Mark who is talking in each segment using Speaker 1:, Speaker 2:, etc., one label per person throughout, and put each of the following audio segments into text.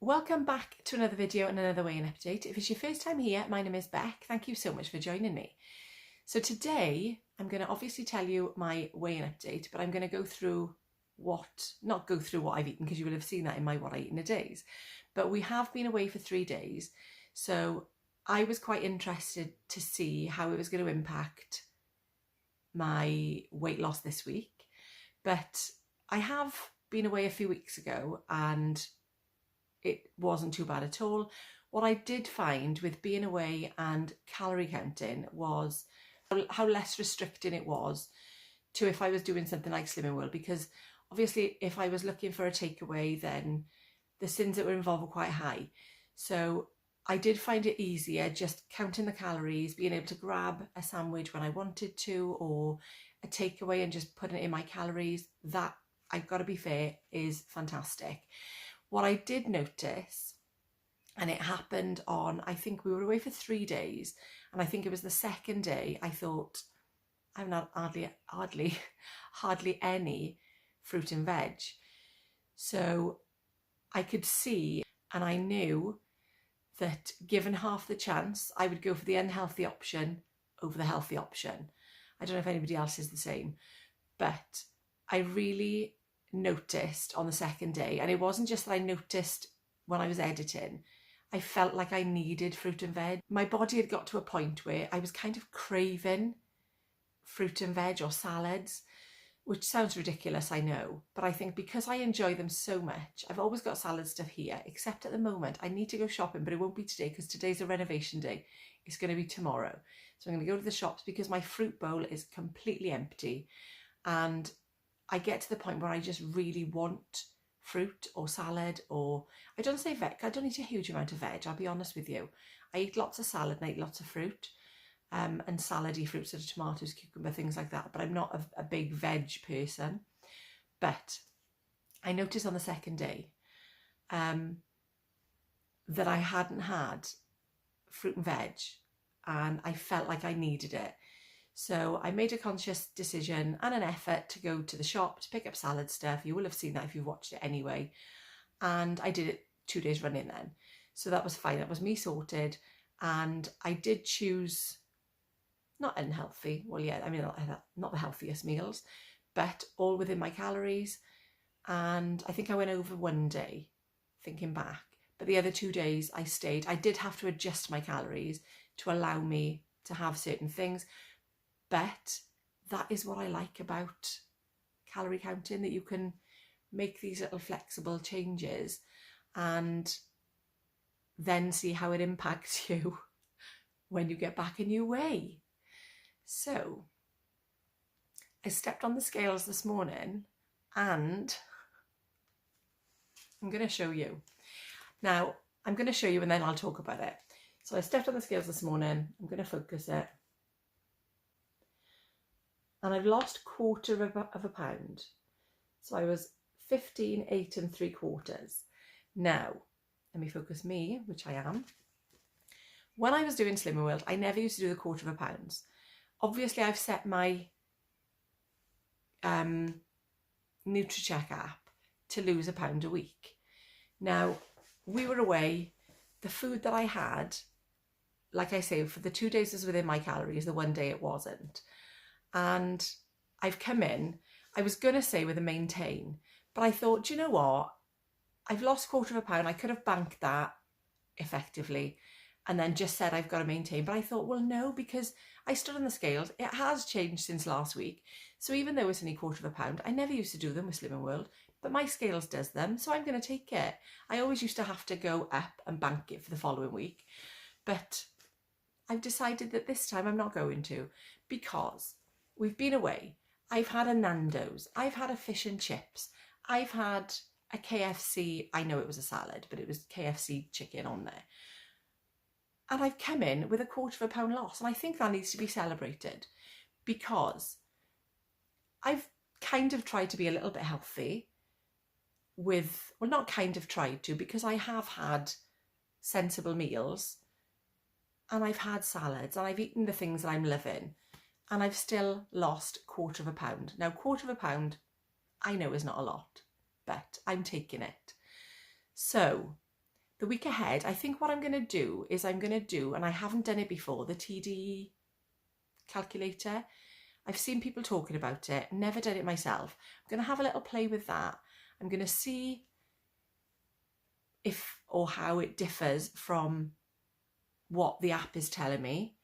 Speaker 1: Welcome back to another video and another weigh-in update. If it's your first time here, my name is Beck. Thank you so much for joining me. So today I'm going to obviously tell you my weigh-in update, but I'm going to go through not go through what I've eaten, because you will have seen that in my what I eat in a days. But we have been away for 3 days, so I was quite interested to see how it was going to impact my weight loss this week. But I have been away a few weeks ago and it wasn't too bad at all. What I did find with being away and calorie counting was how less restricting it was to if I was doing something like Slimming World, because obviously if I was looking for a takeaway, then the sins that were involved were quite high. So I did find it easier just counting the calories, being able to grab a sandwich when I wanted to, or a takeaway and just putting it in my calories. That, I've got to be fair, is fantastic. What I did notice, and it happened on, I think we were away for 3 days, and I think it was the second day, I thought, I'm not hardly any fruit and veg. So I could see, and I knew that given half the chance, I would go for the unhealthy option over the healthy option. I don't know if anybody else is the same, but I really noticed on the second day, and it wasn't just that I noticed when I was editing, I felt like I needed fruit and veg. My body had got to a point where I was kind of craving fruit and veg or salads, which sounds ridiculous, I know, but I think because I enjoy them so much, I've always got salad stuff here, except at the moment I need to go shopping, but it won't be today because today's a renovation day. It's going to be tomorrow. So I'm going to go to the shops because my fruit bowl is completely empty, and I get to the point where I just really want fruit or salad, or I don't say veg. I don't eat a huge amount of veg, I'll be honest with you. I eat lots of salad and I eat lots of fruit, and salady fruits, such as tomatoes, cucumber, things like that. But I'm not a big veg person. But I noticed on the second day that I hadn't had fruit and veg, and I felt like I needed it. So I made a conscious decision and an effort to go to the shop to pick up salad stuff. You will have seen that if you've watched it anyway. And I did it 2 days running then. So that was fine. That was me sorted. And I did choose not unhealthy. Well, yeah, I mean, not the healthiest meals, but all within my calories. And I think I went over one day, thinking back. But the other 2 days I stayed. I did have to adjust my calories to allow me to have certain things. But that is what I like about calorie counting, that you can make these little flexible changes and then see how it impacts you when you get back a new weigh. So I stepped on the scales this morning and I'm going to show you. Now, I'm going to show you and then I'll talk about it. So I stepped on the scales this morning. I'm going to focus it. And I've lost 1/4 of a pound. So I was 15.8 3/4. Now, let me focus me, which I am. When I was doing Slimming World, I never used to do the 1/4 of a pound. Obviously, I've set my NutriCheck app to lose a pound a week. Now, we were away. The food that I had, like I say, for the 2 days was within my calories, the 1 day it wasn't. And I've come in, I was going to say with a maintain, but I thought, do you know what? I've lost 1/4 of a pound. I could have banked that effectively and then just said I've got to maintain. But I thought, well, no, because I stood on the scales. It has changed since last week. So even though it's only 1/4 of a pound, I never used to do them with Slimming World, but my scales does them. So I'm going to take it. I always used to have to go up and bank it for the following week. But I've decided that this time I'm not going to, because we've been away. I've had a Nando's. I've had a fish and chips. I've had a KFC. I know it was a salad, but it was KFC chicken on there. And I've come in with a 1/4 of a pound loss. And I think that needs to be celebrated, because I've kind of tried to be a little bit healthy with, well, not kind of tried to, because I have had sensible meals and I've had salads and I've eaten the things that I'm loving. And I've still lost 1/4 of a pound. Now, 1/4 of a pound, I know is not a lot, but I'm taking it. So the week ahead, I think what I'm going to do is and I haven't done it before, the TDE calculator. I've seen people talking about it, never done it myself. I'm going to have a little play with that. I'm going to see if or how it differs from what the app is telling me.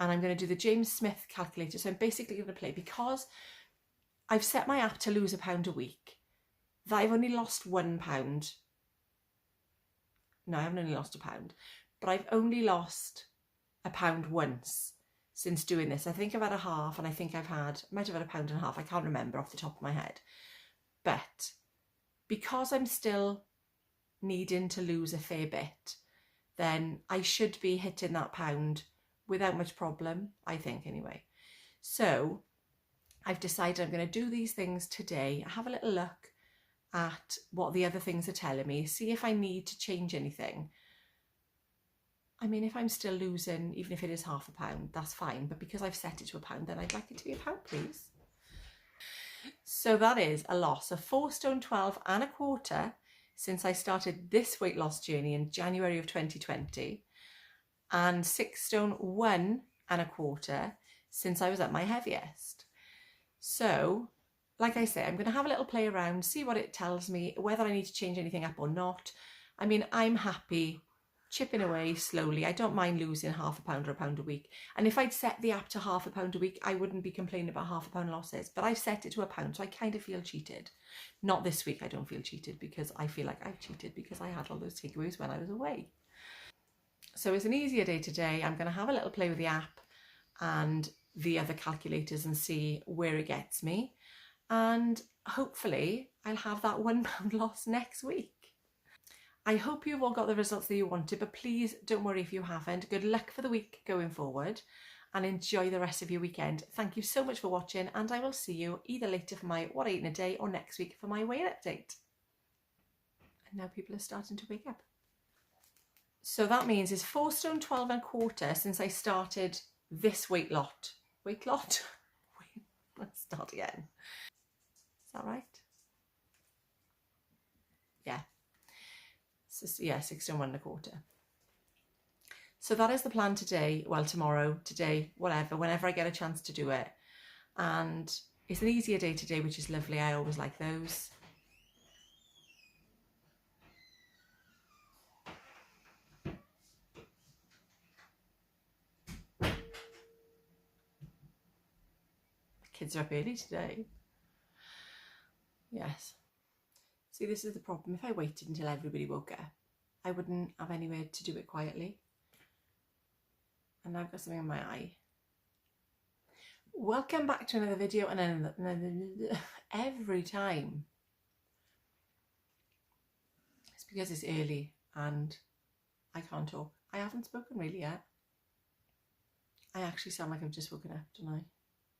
Speaker 1: And I'm going to do the James Smith calculator. So I'm basically going to play, because I've set my app to lose £1 a week, that I've only lost £1. No, I haven't only lost £1, but I've only lost £1 once since doing this. I think I've had a half, and I think might have had £1.50. I can't remember off the top of my head. But because I'm still needing to lose a fair bit, then I should be hitting that £1 without much problem, I think anyway. So I've decided I'm going to do these things today, have a little look at what the other things are telling me, see if I need to change anything. I mean, if I'm still losing, even if it is £0.5, that's fine. But because I've set it to £1, then I'd like it to be £1, please. So that is a loss of 4 stone 12 and a quarter since I started this weight loss journey in January of 2020, and 6 stone 1 and a quarter since I was at my heaviest. So, like I say, I'm going to have a little play around, see what it tells me, whether I need to change anything up or not. I mean, I'm happy chipping away slowly. I don't mind losing £0.5 or £1 a week. And if I'd set the app to £0.5 a week, I wouldn't be complaining about £0.5 losses. But I've set it to £1, so I kind of feel cheated. Not this week, I don't feel cheated, because I feel like I've cheated because I had all those takeaways when I was away. So it's an easier day today. I'm going to have a little play with the app and the other calculators and see where it gets me. And hopefully I'll have that £1 loss next week. I hope you've all got the results that you wanted, but please don't worry if you haven't. Good luck for the week going forward, and enjoy the rest of your weekend. Thank you so much for watching, and I will see you either later for my what I ate in a day or next week for my weight update. And now people are starting to wake up. So that means it's 4 stone 12 and a quarter since I started this weight lot. Weight lot? Let's start again. Is that right? Yeah. So, yeah, 6 stone 1 and a quarter. So that is the plan today. Well, tomorrow, today, whatever, whenever I get a chance to do it. And it's an easier day today, which is lovely. I always like those. Kids are up early today. Yes. See, this is the problem. If I waited until everybody woke up, I wouldn't have anywhere to do it quietly. And now I've got something in my eye. Welcome back to another video, and another every time. It's because it's early and I can't talk. I haven't spoken really yet. I actually sound like I've just woken up, don't I?